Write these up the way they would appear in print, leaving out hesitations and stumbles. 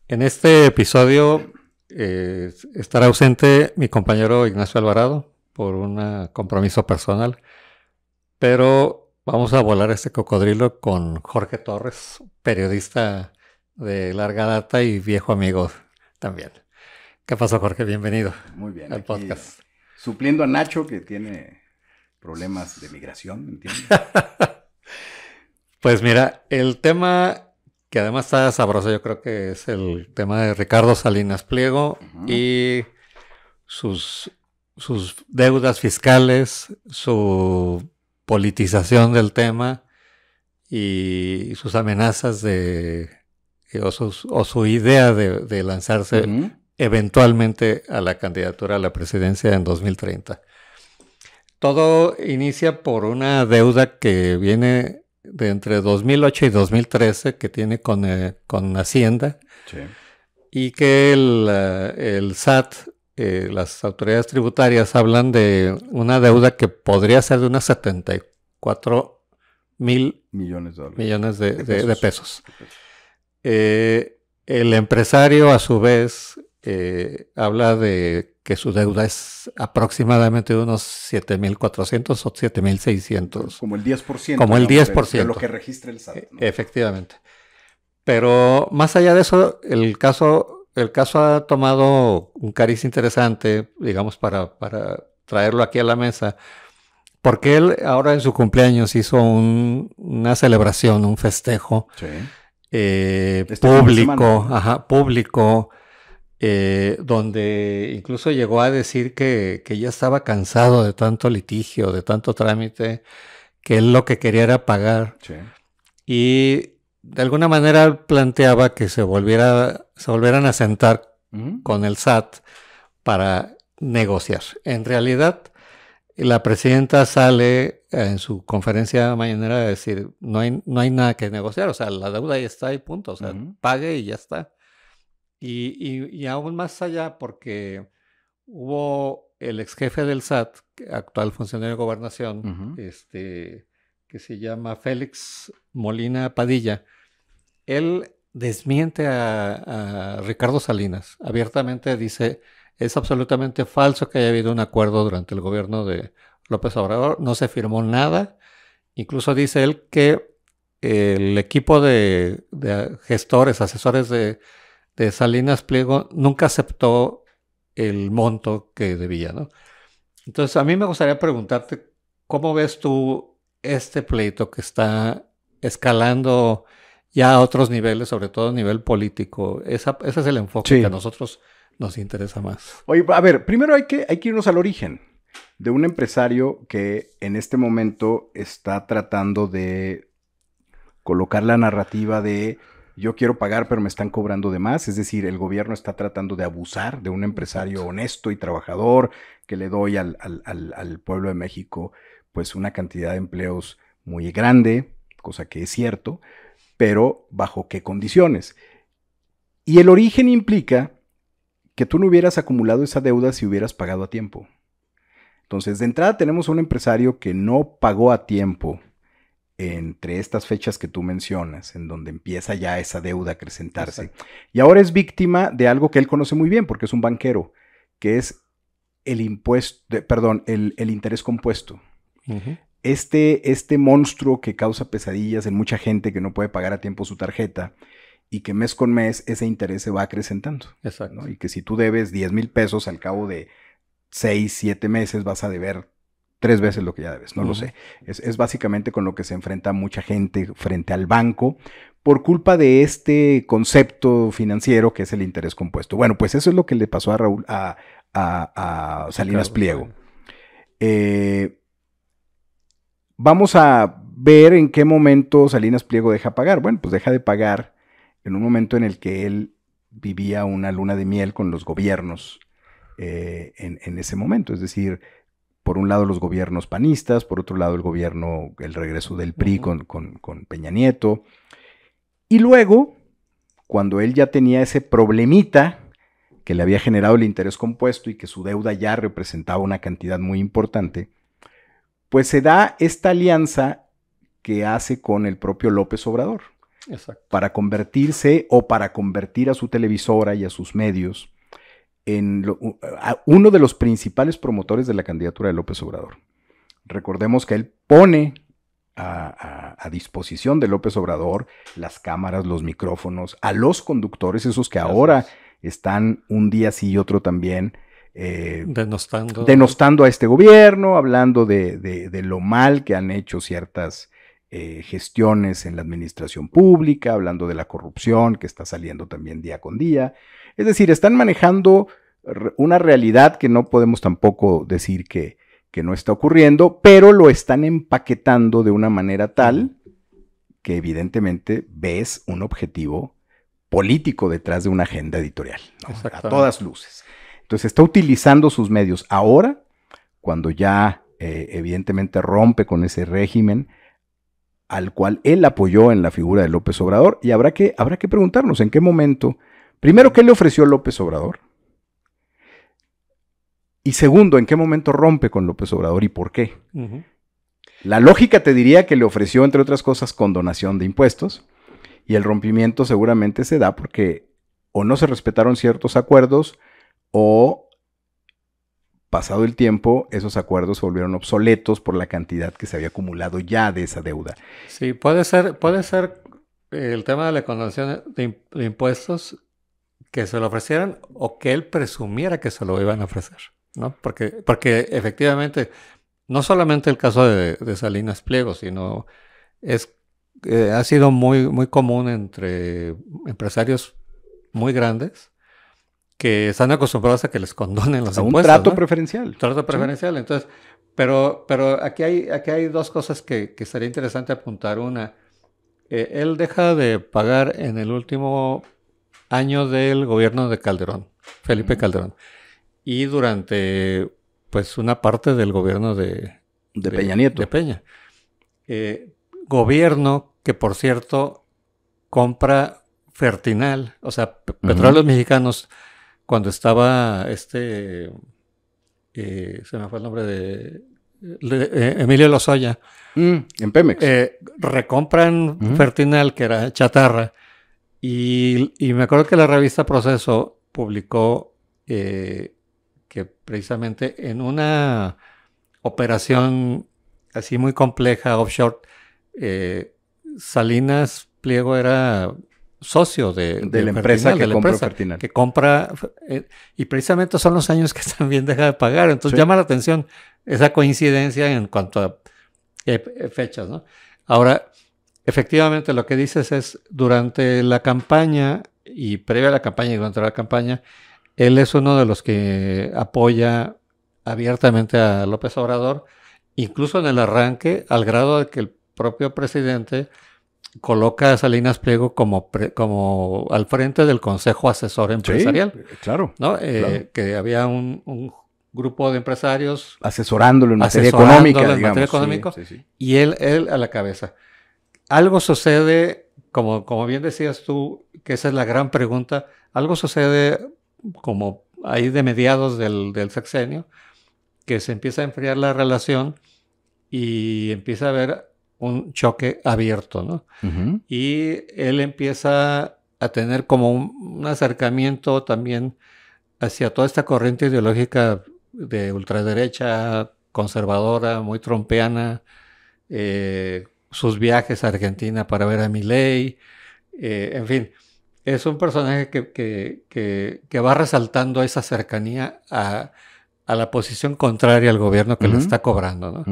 En este episodio estará ausente mi compañero Ignacio Alvarado por un compromiso personal, pero vamos a volar este cocodrilo con Jorge Torres, periodista de larga data y viejo amigo también. ¿Qué pasó, Jorge? Bienvenido. Muy bien, al aquí podcast. Supliendo a Nacho, que tiene problemas de migración, ¿entiendes? Pues mira, el tema que además está sabroso, yo creo que es el tema de Ricardo Salinas Pliego y sus deudas fiscales, su politización del tema y sus amenazas o su idea de lanzarse eventualmente a la candidatura a la presidencia en 2030. Todo inicia por una deuda que viene de entre 2008 y 2013 que tiene con Hacienda. Sí. Y que el SAT, las autoridades tributarias, hablan de una deuda que podría ser de unos 74 mil millones de pesos. El empresario, a su vez, habla de que su deuda es aproximadamente de unos 7,400 o 7,600. Como el 10%. Como el 10%. De lo que registra el SAT, ¿no? Efectivamente. Pero más allá de eso, el caso ha tomado un cariz interesante, digamos, para traerlo aquí a la mesa, porque él ahora en su cumpleaños hizo una celebración, un festejo público, donde incluso llegó a decir que ya estaba cansado de tanto litigio, de tanto trámite, que él lo que quería era pagar. Sí. Y de alguna manera planteaba que se volvieran a sentar con el SAT para negociar. En realidad, la presidenta sale en su conferencia mañanera a decir, no hay nada que negociar, o sea, la deuda ya está y punto, o sea, pague y ya está. Y aún más allá, porque hubo el ex jefe del SAT, actual funcionario de gobernación, que se llama Félix Molina Padilla. Él desmiente a Ricardo Salinas. Abiertamente dice, es absolutamente falso que haya habido un acuerdo durante el gobierno de López Obrador. No se firmó nada. Incluso dice él que el equipo de gestores, asesores de Salinas Pliego nunca aceptó el monto que debía, ¿no? Entonces, a mí me gustaría preguntarte, ¿cómo ves tú este pleito que está escalando ya a otros niveles, sobre todo a nivel político? Ese es el enfoque que a nosotros nos interesa más. Oye, a ver, primero hay que irnos al origen de un empresario que en este momento está tratando de colocar la narrativa de yo quiero pagar pero me están cobrando de más, es decir, el gobierno está tratando de abusar de un empresario honesto y trabajador que le doy al pueblo de México pues una cantidad de empleos muy grande, cosa que es cierto, pero ¿bajo qué condiciones? Y el origen implica que tú no hubieras acumulado esa deuda si hubieras pagado a tiempo. Entonces, de entrada tenemos un empresario que no pagó a tiempo entre estas fechas que tú mencionas, en donde empieza ya esa deuda a acrecentarse. Exacto. Y ahora es víctima de algo que él conoce muy bien, porque es un banquero, que es el interés compuesto. Este monstruo que causa pesadillas en mucha gente que no puede pagar a tiempo su tarjeta y que mes con mes ese interés se va acrecentando. Exacto. ¿no? Y que si tú debes 10,000 pesos al cabo de 6, 7 meses vas a deber 3 veces lo que ya debes, no lo sé. Es básicamente con lo que se enfrenta mucha gente frente al banco por culpa de este concepto financiero que es el interés compuesto. Bueno, pues eso es lo que le pasó a Salinas Pliego. Vamos a ver en qué momento Salinas Pliego deja pagar. Bueno, pues deja de pagar en un momento en el que él vivía una luna de miel con los gobiernos en ese momento. Es decir, por un lado los gobiernos panistas, por otro lado el regreso del PRI con Peña Nieto. Y luego, cuando él ya tenía ese problemita que le había generado el interés compuesto y que su deuda ya representaba una cantidad muy importante, pues se da esta alianza que hace con el propio López Obrador. Exacto. para convertirse o para convertir a su televisora y a sus medios en uno de los principales promotores de la candidatura de López Obrador. Recordemos que él pone a disposición de López Obrador las cámaras, los micrófonos, a los conductores, esos que ahora están un día sí y otro también denostando a este gobierno, hablando de lo mal que han hecho ciertas gestiones en la administración pública, hablando de la corrupción que está saliendo también día con día. Es decir, están manejando una realidad que no podemos tampoco decir que no está ocurriendo, pero lo están empaquetando de una manera tal que evidentemente ves un objetivo político detrás de una agenda editorial, ¿no? A todas luces. Entonces está utilizando sus medios ahora, cuando ya evidentemente rompe con ese régimen al cual él apoyó en la figura de López Obrador, y habrá que preguntarnos en qué momento, primero, ¿qué le ofreció López Obrador? Y segundo, ¿en qué momento rompe con López Obrador y por qué? La lógica te diría que le ofreció, entre otras cosas, condonación de impuestos, y el rompimiento seguramente se da porque o no se respetaron ciertos acuerdos o, pasado el tiempo, esos acuerdos se volvieron obsoletos por la cantidad que se había acumulado ya de esa deuda. Sí, puede ser el tema de la condonación de impuestos que se lo ofrecieran o que él presumiera que se lo iban a ofrecer, ¿no? Porque efectivamente, no solamente el caso de Salinas Pliego, sino ha sido muy, muy común entre empresarios muy grandes que están acostumbrados a que les condonen los impuestos. Un trato, ¿no? Preferencial. Trato preferencial. Sí. Entonces, pero aquí hay dos cosas que sería interesante apuntar. Una, él deja de pagar en el último año del gobierno de Calderón, Felipe Calderón, y durante pues una parte del gobierno de Peña Nieto. De Peña. Gobierno que, por cierto, compra Fertinal, o sea, Petróleos Mexicanos, cuando estaba se me fue el nombre de Emilio Lozoya. En Pemex. Recompran Fertinal, que era chatarra, y me acuerdo que la revista Proceso publicó que precisamente en una operación así muy compleja, offshore, Salinas Pliego era socio de la empresa que compra Fertinal. Que compra, y precisamente son los años que también deja de pagar. Entonces llama la atención esa coincidencia en cuanto a fechas, ¿no? Ahora, efectivamente, lo que dices es, durante la campaña y previa a la campaña y durante la campaña, él es uno de los que apoya abiertamente a López Obrador, incluso en el arranque, al grado de que el propio presidente coloca a Salinas Pliego como al frente del Consejo Asesor Empresarial. Sí, claro, ¿no? Claro. Que había un grupo de empresarios asesorándolo en materia económica, sí. Y él a la cabeza. Algo sucede, como bien decías tú, que esa es la gran pregunta, algo sucede como ahí de mediados del sexenio, que se empieza a enfriar la relación y empieza a haber un choque abierto, ¿no? Y él empieza a tener como un acercamiento también hacia toda esta corriente ideológica de ultraderecha, conservadora, muy trumpiana, sus viajes a Argentina para ver a Milei, en fin, es un personaje que va resaltando esa cercanía a la posición contraria al gobierno que le está cobrando, ¿no?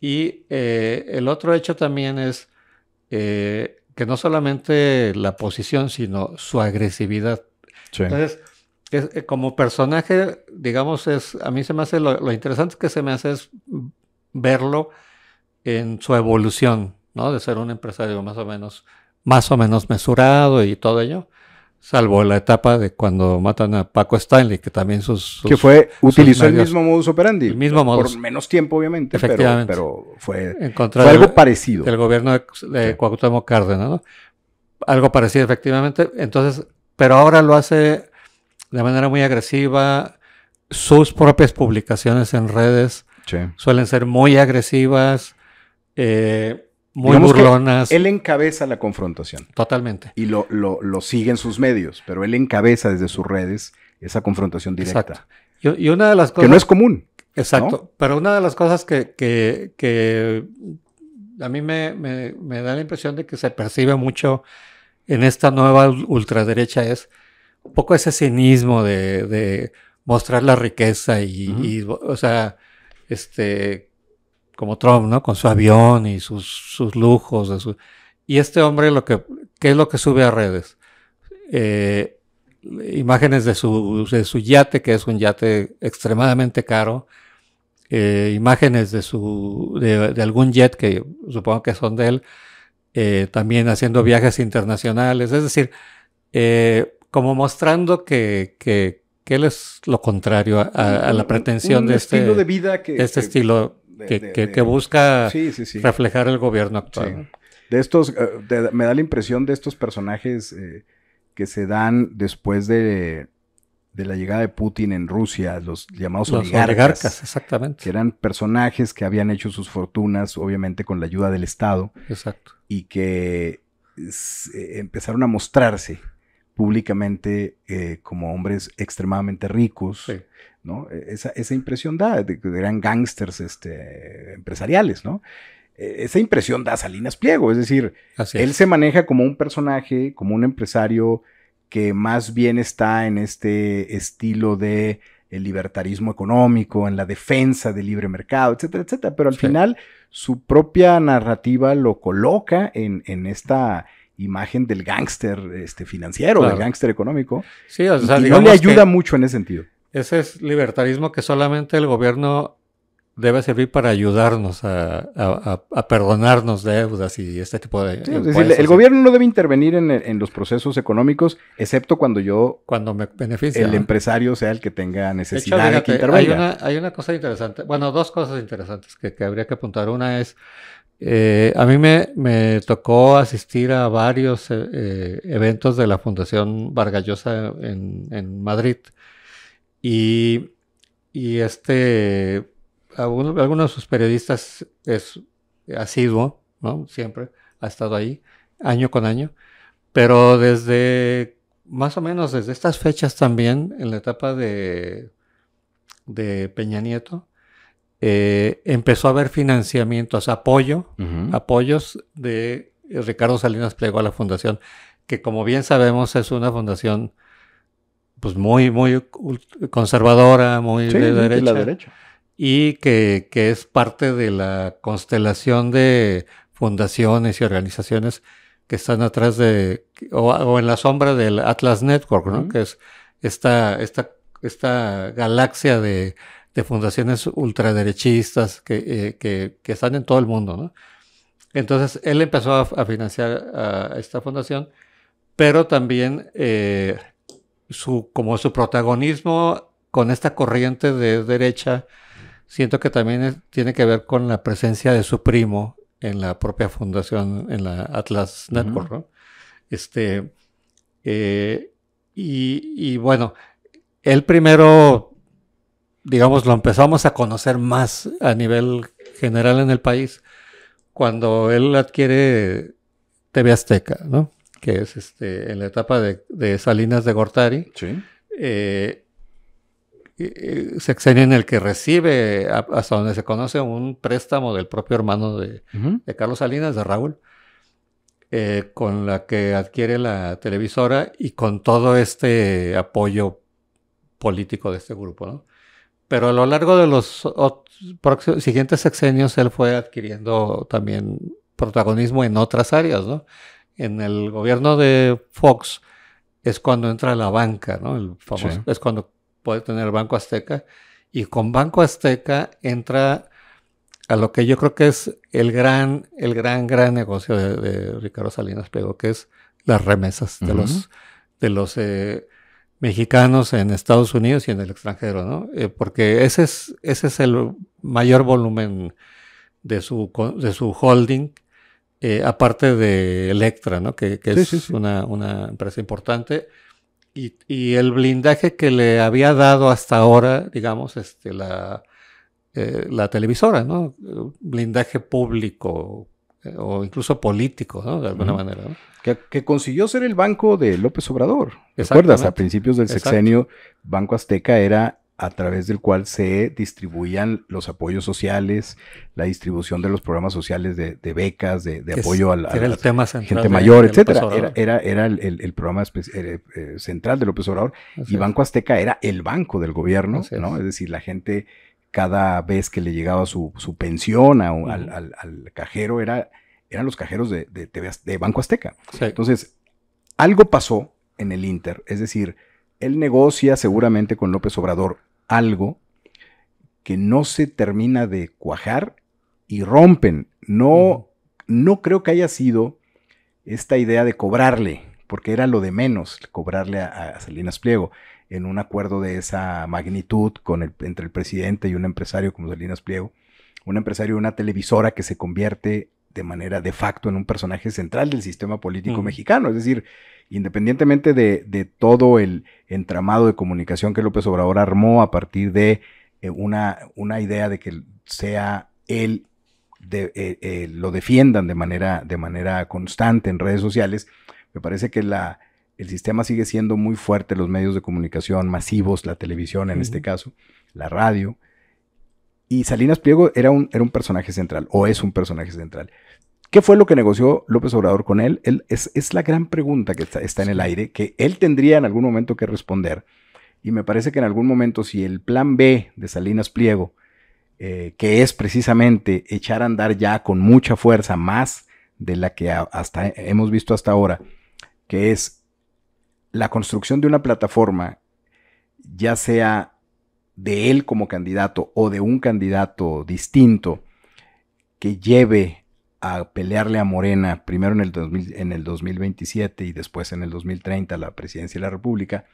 Y el otro hecho también es que no solamente la posición, sino su agresividad. Sí. Entonces, como personaje, digamos, a mí se me hace, lo interesante que se me hace es verlo en su evolución, ¿no? De ser un empresario más o menos mesurado y todo ello, salvo la etapa de cuando matan a Paco Stanley, que también utilizó el mismo modus operandi. El mismo modus. Por menos tiempo, obviamente, pero fue algo parecido. Del gobierno de Cuauhtémoc Cárdenas, ¿no? Algo parecido, efectivamente. Entonces, pero ahora lo hace de manera muy agresiva. Sus propias publicaciones en redes suelen ser muy agresivas. muy Digamos burlonas. Él encabeza la confrontación. Totalmente. Y lo sigue en sus medios, pero él encabeza desde sus redes esa confrontación directa. Exacto. Y una de las cosas... Que no es común. Exacto. ¿No? Pero una de las cosas que a mí me da la impresión de que se percibe mucho en esta nueva ultraderecha es un poco ese cinismo de mostrar la riqueza y o sea, como Trump, ¿no? Con su avión y sus lujos. Y este hombre, ¿qué es lo que sube a redes? Imágenes de su yate, que es un yate extremadamente caro. Imágenes de algún jet que supongo que son de él, también haciendo viajes internacionales. Es decir, como mostrando que él es lo contrario a la pretensión de estilo de vida estilo que busca reflejar el gobierno actual. Sí. ¿No? De estos, me da la impresión de estos personajes que se dan después de la llegada de Putin en Rusia, los llamados oligarcas, exactamente. Que eran personajes que habían hecho sus fortunas, obviamente con la ayuda del Estado. Exacto. Y que empezaron a mostrarse públicamente como hombres extremadamente ricos, sí. ¿No? Esa impresión da, de que eran gángsters empresariales, ¿no? Esa impresión da Salinas Pliego, es decir, él se maneja como un personaje, como un empresario que más bien está en este estilo de el libertarismo económico, en la defensa del libre mercado, etcétera, etcétera, pero al final su propia narrativa lo coloca en esta imagen del gángster financiero, del gángster económico, sí, o sea, y no le ayuda mucho en ese sentido. Ese es libertarismo que solamente el gobierno debe servir para ayudarnos a perdonarnos deudas y este tipo de... Sí, es decir, el gobierno no debe intervenir en los procesos económicos, excepto cuando me beneficia. El empresario sea el que tenga necesidad de que intervenga. Hay una cosa interesante, bueno, dos cosas interesantes que habría que apuntar. Una es, a mí me tocó asistir a varios eventos de la Fundación Vargas Llosa en Madrid. Y algunos de sus periodistas es asiduo, ¿no? Siempre ha estado ahí, año con año, pero más o menos desde estas fechas también, en la etapa de Peña Nieto, empezó a haber financiamientos, apoyos de Ricardo Salinas Pliego a la fundación, que como bien sabemos es una fundación pues muy conservadora, muy de derecha. De la derecha. Y que es parte de la constelación de fundaciones y organizaciones que están atrás o en la sombra del Atlas Network, ¿no? Que es esta galaxia de fundaciones ultraderechistas que están en todo el mundo, ¿no? Entonces, él empezó a financiar a esta fundación, pero también como su protagonismo con esta corriente de derecha, siento que también tiene que ver con la presencia de su primo en la propia fundación, en la Atlas Network, ¿no? Y bueno, él primero, digamos, lo empezamos a conocer más a nivel general en el país cuando él adquiere TV Azteca, ¿no? Que es en la etapa de Salinas de Gortari. Sí. Sexenio en el que recibe, hasta donde se conoce, un préstamo del propio hermano de Carlos Salinas, de Raúl, con la que adquiere la televisora y con todo este apoyo político de este grupo, ¿no? Pero a lo largo de los siguientes sexenios él fue adquiriendo también protagonismo en otras áreas, ¿no? En el gobierno de Fox es cuando entra la banca, ¿no? El famoso, es cuando puede tener el Banco Azteca, y con Banco Azteca entra a lo que yo creo que es el gran negocio de Ricardo Salinas Pliego, que es las remesas de los mexicanos en Estados Unidos y en el extranjero, ¿no? Porque ese es el mayor volumen de su holding, aparte de Electra, ¿no? Que es una empresa importante. Y el blindaje que le había dado hasta ahora, digamos, la televisora, ¿no? Blindaje público o incluso político, ¿no? De alguna manera, ¿no? Que consiguió ser el banco de López Obrador. ¿Recuerdas? A principios del sexenio, Banco Azteca era a través del cual se distribuían los apoyos sociales, la distribución de los programas sociales de becas, de apoyo a la gente mayor, etcétera. Era el programa central de López Obrador. Y Banco Azteca era el banco del gobierno, ¿no? Es decir, la gente, cada vez que le llegaba su pensión al cajero, eran los cajeros de Banco Azteca. Sí. Entonces, algo pasó en el Inter. Es decir, él negocia seguramente con López Obrador algo que no se termina de cuajar y rompen. No creo que haya sido esta idea de cobrarle, porque era lo de menos, cobrarle a Salinas Pliego en un acuerdo de esa magnitud entre el presidente y un empresario como Salinas Pliego, un empresario de una televisora que se convierte de manera de facto en un personaje central del sistema político mexicano. Es decir, independientemente de todo el entramado de comunicación que López Obrador armó a partir de una idea de que sea él, lo defiendan de manera constante en redes sociales, me parece que el sistema sigue siendo muy fuerte, los medios de comunicación masivos, la televisión en este caso, la radio. Y Salinas Pliego era un personaje central, o es un personaje central. ¿Qué fue lo que negoció López Obrador con él? Es la gran pregunta que está en el aire, que él tendría en algún momento que responder. Y me parece que en algún momento, si el plan B de Salinas Pliego, que es precisamente echar a andar ya con mucha fuerza, más de la que hemos visto hasta ahora, que es la construcción de una plataforma, ya sea de él como candidato o de un candidato distinto, que lleve a pelearle a Morena, primero en el 2027 y después en el 2030 la presidencia de la República.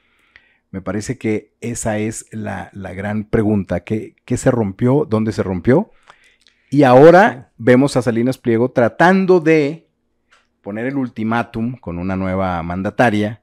Me parece que esa es la gran pregunta. ¿Qué se rompió? ¿Dónde se rompió? Y ahora vemos a Salinas Pliego tratando de poner el ultimátum con una nueva mandataria,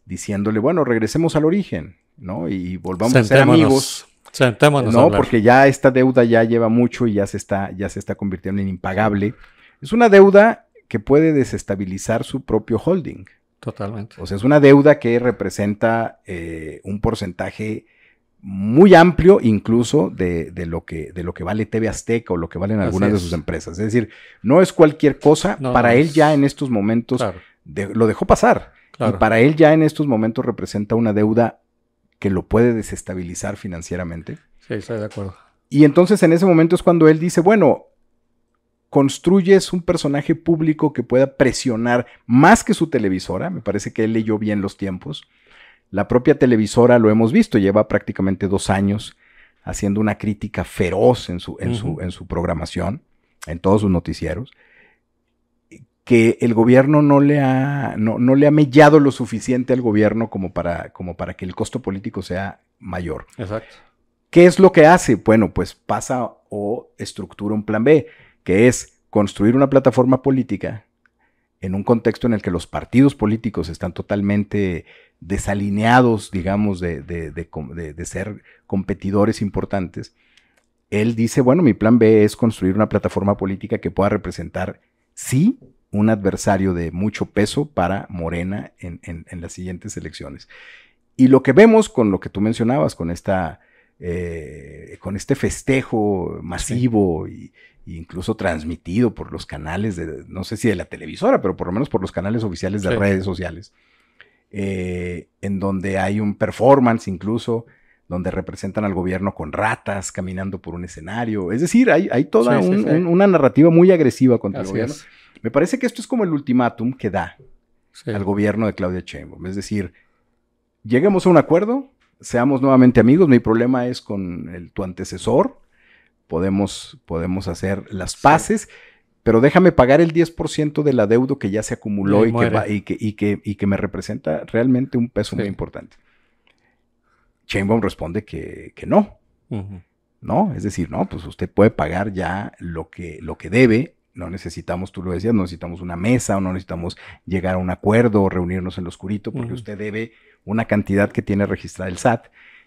diciéndole, bueno, regresemos al origen, ¿no? Y volvamos a ser amigos. Sentémonos, no, porque ya esta deuda ya lleva mucho y ya se está convirtiendo en impagable. Es una deuda que puede desestabilizar su propio holding. Totalmente. O sea, es una deuda que representa un porcentaje muy amplio, incluso de lo que vale TV Azteca o lo que valen algunas de sus empresas. Es decir, no es cualquier cosa. Para él ya en estos momentos lo dejó pasar. Claro. Y para él ya en estos momentos representa una deuda que lo puede desestabilizar financieramente. Sí, estoy de acuerdo. Y entonces en ese momento es cuando él dice, bueno, construyes un personaje público que pueda presionar más que su televisora. Me parece que él leyó bien los tiempos. La propia televisora, lo hemos visto, lleva prácticamente 2 años haciendo una crítica feroz en su programación, en todos sus noticieros, que el gobierno no le ha mellado lo suficiente al gobierno como para que el costo político sea mayor. Exacto. ¿Qué es lo que hace? Bueno, pues pasa o estructura un plan B, que es construir una plataforma política en un contexto en el que los partidos políticos están totalmente desalineados, digamos, de ser competidores importantes. Él dice, bueno, mi plan B es construir una plataforma política que pueda representar, sí, un adversario de mucho peso para Morena en las siguientes elecciones. Y lo que vemos con lo que tú mencionabas, con este festejo masivo y incluso transmitido por los canales, no sé si de la televisora, pero por lo menos por los canales oficiales de redes sociales, en donde hay un performance incluso, donde representan al gobierno con ratas caminando por un escenario. Es decir, hay toda una narrativa muy agresiva contra el gobierno. Me parece que esto es como el ultimátum que da al gobierno de Claudia Sheinbaum. Es decir, lleguemos a un acuerdo, seamos nuevamente amigos, mi problema es con tu antecesor, podemos hacer las paces, pero déjame pagar el 10% del adeudo que ya se acumuló y que me representa realmente un peso muy importante. Sheinbaum responde que no. ¿No? Es decir, no, pues usted puede pagar ya lo que debe. No necesitamos, tú lo decías, no necesitamos una mesa o no necesitamos llegar a un acuerdo o reunirnos en lo oscurito porque usted debe una cantidad que tiene registrada el SAT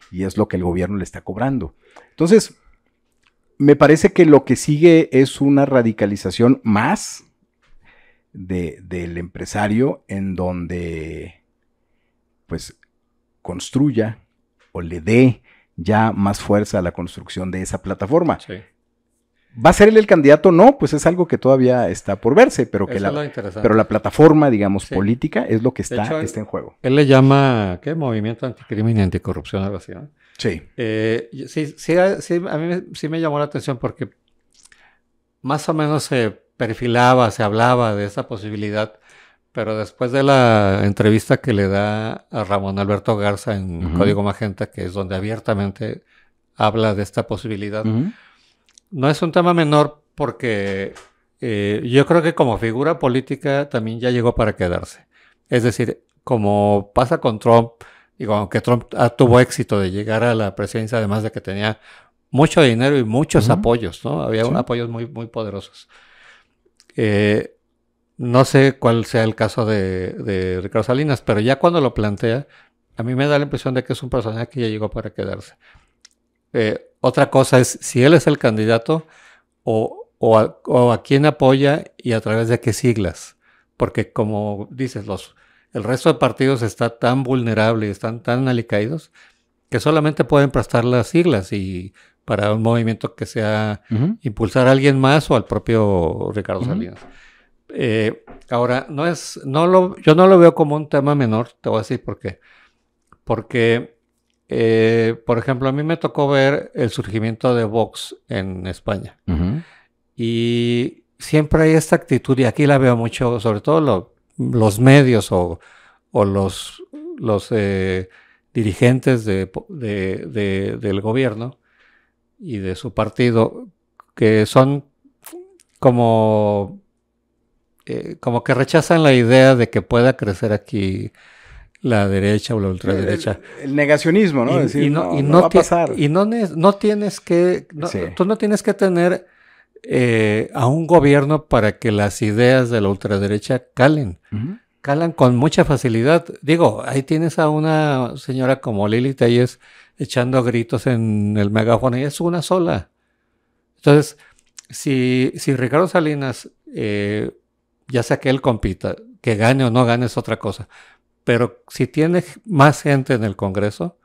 y es lo que el gobierno le está cobrando. Entonces, me parece que lo que sigue es una radicalización más del empresario en donde pues construya o le dé ya más fuerza a la construcción de esa plataforma. Sí. ¿Va a ser él el candidato? No, pues es algo que todavía está por verse, pero la plataforma, digamos, política es lo que está en juego. Él le llama, ¿qué? Movimiento Anticrimen y Anticorrupción, algo así, ¿no? Sí. Sí, a mí sí me llamó la atención porque más o menos se perfilaba, se hablaba de esa posibilidad, pero después de la entrevista que le da a Ramón Alberto Garza en Código Magenta, que es donde abiertamente habla de esta posibilidad, no es un tema menor porque yo creo que como figura política también ya llegó para quedarse. Es decir, como pasa con Trump, digo, aunque Trump tuvo éxito de llegar a la presidencia, además de que tenía mucho dinero y muchos apoyos, ¿no? Había apoyos muy, muy poderosos. No sé cuál sea el caso de Ricardo Salinas, pero ya cuando lo plantea, a mí me da la impresión de que es un personaje que ya llegó para quedarse. Otra cosa es si él es el candidato o a quién apoya y a través de qué siglas. Porque como dices, el resto de partidos está tan vulnerable y están tan alicaídos que solamente pueden prestar las siglas y para un movimiento que sea impulsar a alguien más o al propio Ricardo Salinas. Ahora, yo no lo veo como un tema menor, te voy a decir por qué. Porque, por ejemplo, a mí me tocó ver el surgimiento de Vox en España. Y siempre hay esta actitud, y aquí la veo mucho, sobre todo los medios o los dirigentes del gobierno y de su partido, que son como que rechazan la idea de que pueda crecer aquí la derecha o la ultraderecha. El negacionismo, ¿no? Decir, no va a pasar. Y no tienes que... Tú no tienes que tener a un gobierno para que las ideas de la ultraderecha calen. Calan con mucha facilidad. Digo, ahí tienes a una señora como Lili Telles echando gritos en el megáfono y es una sola. Entonces, si Ricardo Salinas, ya sea que él compita, que gane o no gane es otra cosa, pero si tiene más gente en el Congreso,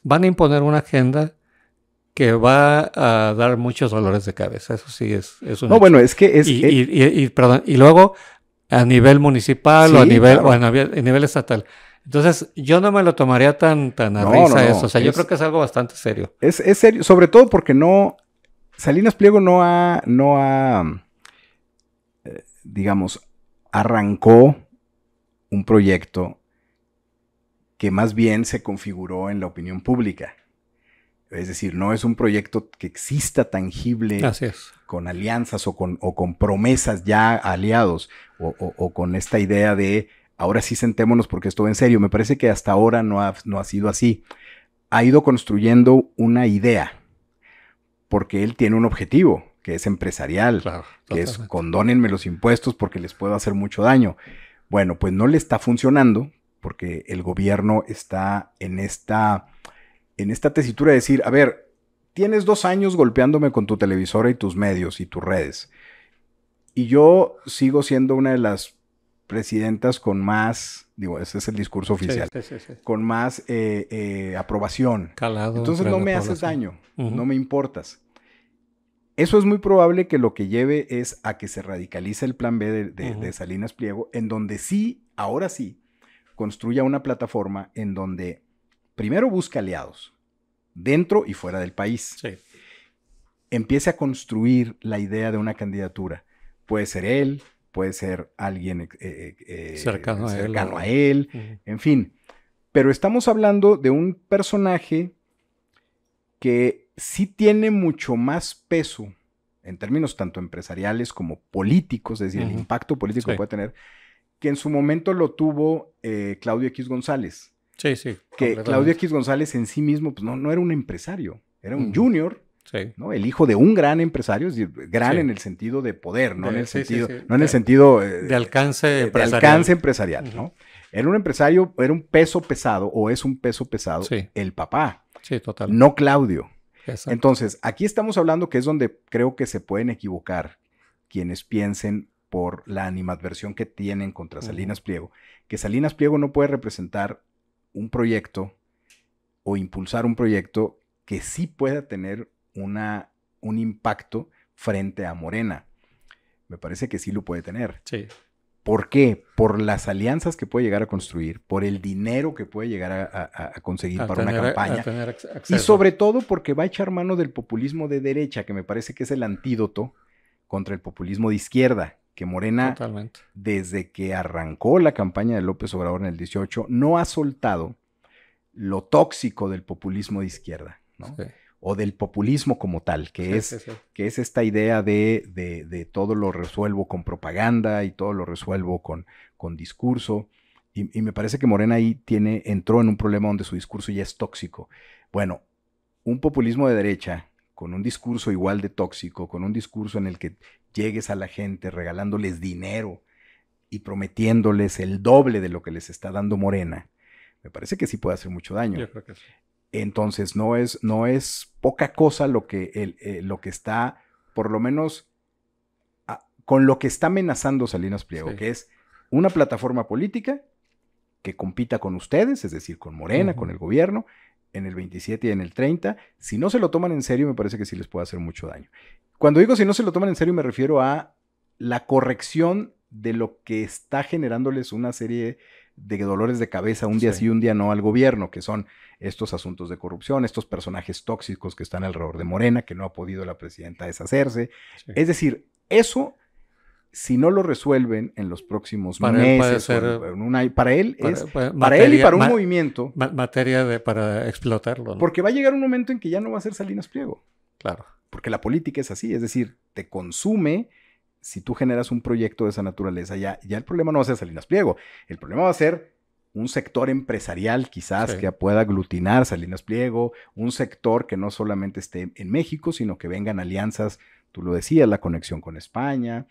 van a imponer una agenda que va a dar muchos dolores de cabeza. Eso sí es un no, hecho. Bueno, es que es... Perdón, y luego a nivel municipal o a nivel estatal. Entonces, yo no me lo tomaría tan a risa eso. O sea, yo creo que es algo bastante serio. Es serio, sobre todo porque Salinas Pliego no ha digamos, arrancó un proyecto que más bien se configuró en la opinión pública. Es decir, no es un proyecto que exista tangible con alianzas o con promesas ya aliados o con esta idea de ahora sí sentémonos porque esto va en serio. Me parece que hasta ahora no ha sido así. Ha ido construyendo una idea porque él tiene un objetivo que es empresarial, que es condónenme los impuestos porque les puedo hacer mucho daño. Bueno, pues no le está funcionando porque el gobierno está en esta tesitura de decir, a ver, tienes 2 años golpeándome con tu televisora y tus medios y tus redes. Y yo sigo siendo una de las presidentas con más, ese es el discurso oficial, sí. Con más aprobación. Calado. Entonces no me haces daño, no me importas. Eso es muy probable que lo que lleve es a que se radicalice el plan B de Salinas Pliego, en donde sí, ahora sí, construya una plataforma en donde primero busca aliados, dentro y fuera del país. Sí. Empiece a construir la idea de una candidatura. Puede ser él, puede ser alguien cercano a él, en fin. Pero estamos hablando de un personaje que sí tiene mucho más peso en términos tanto empresariales como políticos, es decir, el impacto político que puede tener, que en su momento lo tuvo Claudio X González. Sí. Que Claudio X González en sí mismo pues no era un empresario, era un junior, ¿no? El hijo de un gran empresario, es decir, gran en el sentido de poder, no en el sentido de alcance empresarial. De alcance empresarial, ¿no? Era un empresario, era un peso pesado, o es un peso pesado, el papá. Sí, total. No Claudio. Exacto. Entonces, aquí estamos hablando que es donde creo que se pueden equivocar quienes piensen por la animadversión que tienen contra Salinas Pliego, que Salinas Pliego no puede representar un proyecto o impulsar un proyecto que sí pueda tener un impacto frente a Morena. Me parece que sí lo puede tener. Sí. ¿Por qué? Por las alianzas que puede llegar a construir, por el dinero que puede llegar a conseguir para una campaña. Y sobre todo porque va a echar mano del populismo de derecha, que me parece que es el antídoto contra el populismo de izquierda, que Morena, totalmente, desde que arrancó la campaña de López Obrador en el 18, no ha soltado lo tóxico del populismo de izquierda, ¿no? Sí. O del populismo como tal, que es esta idea de todo lo resuelvo con propaganda y todo lo resuelvo con discurso. Y me parece que Morena ahí entró en un problema donde su discurso ya es tóxico. Bueno, un populismo de derecha con un discurso igual de tóxico, con un discurso en el que llegues a la gente regalándoles dinero y prometiéndoles el doble de lo que les está dando Morena, me parece que sí puede hacer mucho daño. Yo creo que sí. Entonces no es poca cosa lo que está, por lo menos, con lo que está amenazando Salinas Pliego, sí, que es una plataforma política que compita con ustedes, es decir, con Morena, con el gobierno, en el 27 y en el 30. Si no se lo toman en serio, me parece que sí les puede hacer mucho daño. Cuando digo si no se lo toman en serio, me refiero a la corrección de lo que está generándoles una serie de dolores de cabeza un día sí y un día no al gobierno, que son estos asuntos de corrupción, estos personajes tóxicos que están alrededor de Morena, que no ha podido la presidenta deshacerse. Sí. Es decir, eso, si no lo resuelven en los próximos meses, para él y para un movimiento. Materia para explotarlo, ¿no? Porque va a llegar un momento en que ya no va a ser Salinas Pliego. Claro. Porque la política es así, es decir, te consume. Si tú generas un proyecto de esa naturaleza, ya el problema no va a ser Salinas Pliego. El problema va a ser un sector empresarial quizás que pueda aglutinar Salinas Pliego, un sector que no solamente esté en México, sino que vengan alianzas, tú lo decías, la conexión con España,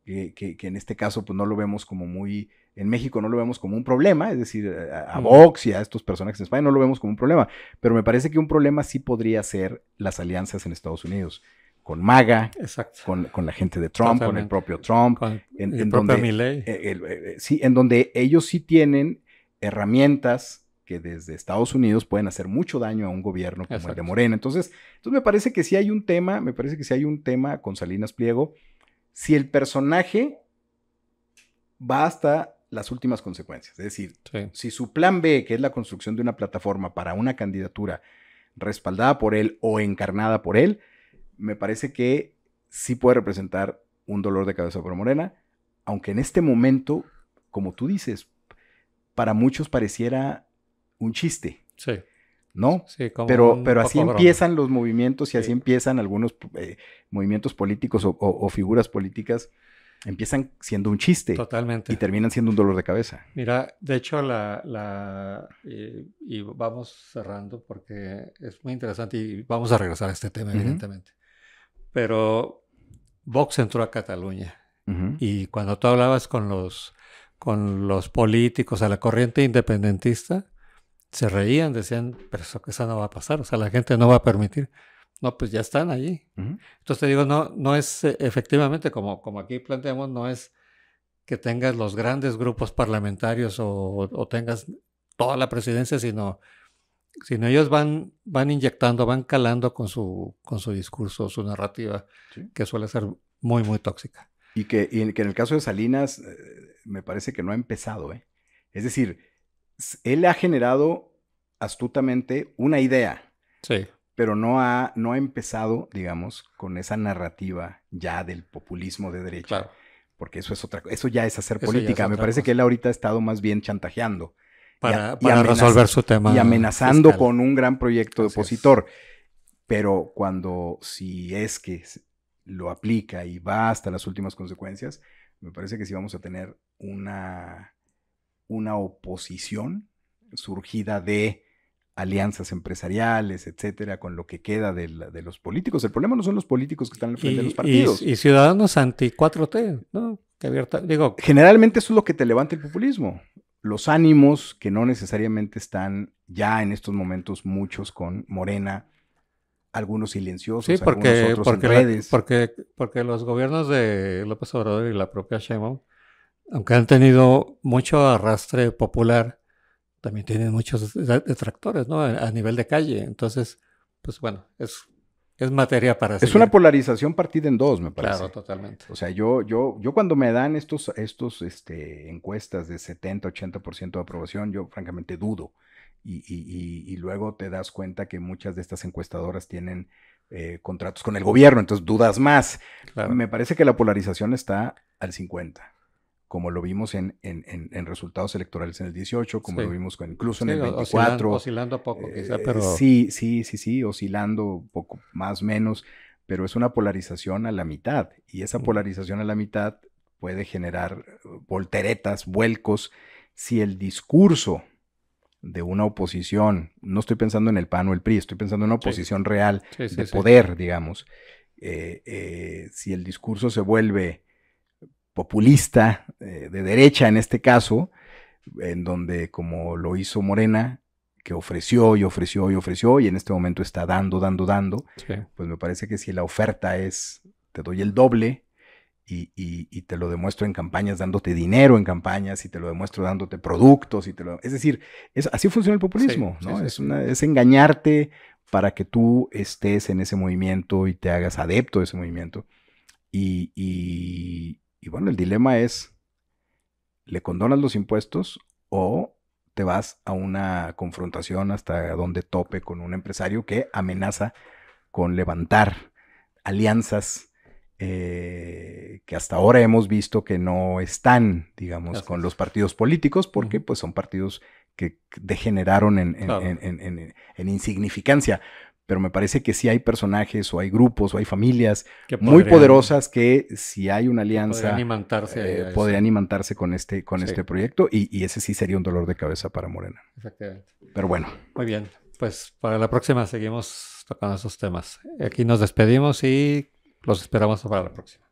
que en este caso pues no lo vemos como en México no lo vemos como un problema, es decir, a Vox y a estos personajes en España no lo vemos como un problema, pero me parece que un problema sí podría ser las alianzas en Estados Unidos. Con MAGA, con la gente de Trump, totalmente, con el propio Trump, el propio Milei. Sí, en donde ellos sí tienen herramientas que desde Estados Unidos pueden hacer mucho daño a un gobierno como el de Morena. Entonces me parece que sí hay un tema, con Salinas Pliego, si el personaje va hasta las últimas consecuencias. Es decir, si su plan B, que es la construcción de una plataforma para una candidatura respaldada por él o encarnada por él, me parece que sí puede representar un dolor de cabeza para Morena, aunque en este momento, como tú dices, para muchos pareciera un chiste. Sí. ¿No? Sí, pero así empiezan los movimientos y así empiezan algunos movimientos políticos o figuras políticas, empiezan siendo un chiste. Totalmente. Y terminan siendo un dolor de cabeza. Mira, de hecho, y vamos cerrando porque es muy interesante y vamos a regresar a este tema, evidentemente. Pero Vox entró a Cataluña y cuando tú hablabas con los políticos a la corriente independentista, se reían, decían, pero eso no va a pasar, o sea, la gente no va a permitir. No, pues ya están allí. Entonces te digo, no es efectivamente, como aquí planteamos, no es que tengas los grandes grupos parlamentarios o tengas toda la presidencia, sino ellos van inyectando, van calando con su discurso, su narrativa, que suele ser muy, muy tóxica. Y que en el caso de Salinas, me parece que no ha empezado, ¿eh? Es decir, él ha generado astutamente una idea. Sí. Pero no ha empezado, digamos, con esa narrativa ya del populismo de derecha. Claro. Porque eso es otra cosa. Eso ya es hacer política. Me parece que él ahorita ha estado más bien chantajeando. Para resolver su tema. Y amenazando fiscal. con un gran proyecto de opositor. Pero si es que lo aplica y va hasta las últimas consecuencias, me parece que sí vamos a tener una oposición surgida de alianzas empresariales, etcétera, con lo que queda de los políticos. El problema no son los políticos que están al frente de los partidos. Y ciudadanos anti-4T, ¿no? Generalmente eso es lo que te levanta el populismo. Los ánimos que no necesariamente están ya en estos momentos muchos con Morena algunos silenciosos, Sí, algunos otros en redes. Porque los gobiernos de López Obrador y la propia Sheinbaum, aunque han tenido mucho arrastre popular, también tienen muchos detractores, ¿no? A nivel de calle. Entonces, pues bueno, es materia para seguir. Es una polarización partida en dos, me parece. Claro, totalmente. O sea, yo cuando me dan estos encuestas de 70, 80% de aprobación, yo francamente dudo. Y luego te das cuenta que muchas de estas encuestadoras tienen contratos con el gobierno, entonces dudas más. Claro. Me parece que la polarización está al 50%. Como lo vimos en resultados electorales en el 18, como lo vimos incluso en el 24. Oscilando poco, quizá, pero... Sí, oscilando poco, más o menos, pero es una polarización a la mitad, y esa polarización a la mitad puede generar volteretas, vuelcos, si el discurso de una oposición, no estoy pensando en el PAN o el PRI, estoy pensando en una oposición real, de poder, digamos, si el discurso se vuelve populista, de derecha en este caso, en donde como lo hizo Morena, que ofreció y ofreció y ofreció, y en este momento está dando, pues me parece que si la oferta es, te doy el doble, y te lo demuestro en campañas, dándote dinero en campañas, y te lo demuestro dándote productos, es decir, así funciona el populismo, ¿no? Es engañarte para que tú estés en ese movimiento y te hagas adepto de ese movimiento. Y bueno, el dilema es, ¿le condonas los impuestos o te vas a una confrontación hasta donde tope con un empresario que amenaza con levantar alianzas que hasta ahora hemos visto que no están, digamos, con los partidos políticos, porque pues son partidos que degeneraron en insignificancia? Pero me parece que sí hay personajes o hay grupos o hay familias muy poderosas que si hay una alianza podrían imantarse con este proyecto, y ese sí sería un dolor de cabeza para Morena. Efectivamente. Pero bueno. Muy bien, pues para la próxima seguimos tocando esos temas. Aquí nos despedimos y los esperamos para la próxima.